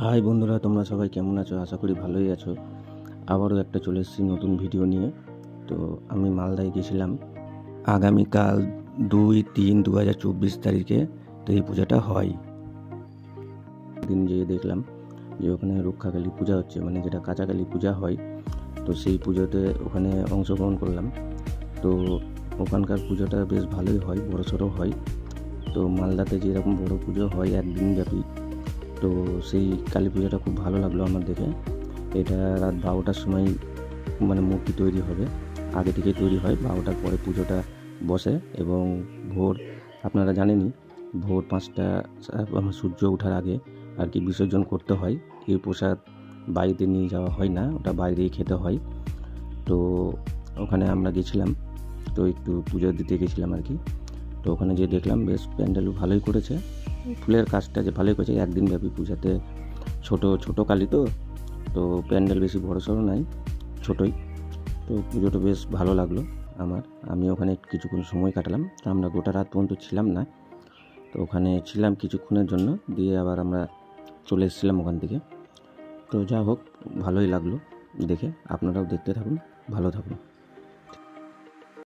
High বন্ধুরা, তোমরা সবাই কেমন আছো? আশা করি ভালোই আছো। আবারও একটা চলে এসেছি নতুন ভিডিও নিয়ে। তো আমি মালদায় গেছিলাম আগামীকাল 2-3-2024 তারিখে। তো এই পূজাটা হয়। দিন যেয়ে দেখলাম যে ওখানে রক্ষাকালী পূজা হচ্ছে, মানে যেটা কাঁচাকালী পূজা হয়। তো সেই পুজোতে ওখানে অংশগ্রহণ করলাম। তো ওখানকার পুজোটা বেশ ভালোই হয়, বড়সড় হয়। তো মালদাতে যেরকম বড় পুজো হয় একদিন ব্যাপী, তো সেই কালী পূজাটা খুব ভালো লাগলো আমার দেখে। এটা রাত 12টার সময় মানে মূর্তি তৈরি হবে, আগে থেকেই তৈরি হয়। 12টার পরে পুজোটা বসে এবং ভোর, আপনারা জানেনই, ভোর 5টা আমার সূর্য ওঠার আগে আর কি বিসর্জন করতে হয়। এই প্রসাদ বাড়িতে নিয়ে যাওয়া হয় না, ওটা বাইরেই খেতে হয়। তো ওখানে আমরা গেছিলাম, তো একটু পুজো দিতে গেছিলাম আর কি। তো ওখানে যে দেখলাম বেশ প্যান্ডেলও ভালোই করেছে, ফুলের কাজটা যে ভালোই করেছে। একদিন ব্যাপী পূজাতে ছোটো কালী, তো প্যান্ডেল বেশি বড়সড় নাই, ছোটোই। তো পুজোটা বেশ ভালো লাগলো আমার। আমি ওখানে কিছুক্ষণ সময় কাটালাম। তো আমরা গোটা রাত পর্যন্ত ছিলাম না, তো ওখানে ছিলাম কিছুক্ষণের জন্য, দিয়ে আবার আমরা চলে এসেছিলাম ওখান থেকে। তো যা হোক, ভালোই লাগলো দেখে। আপনারাও দেখতে থাকুন, ভালো থাকুন।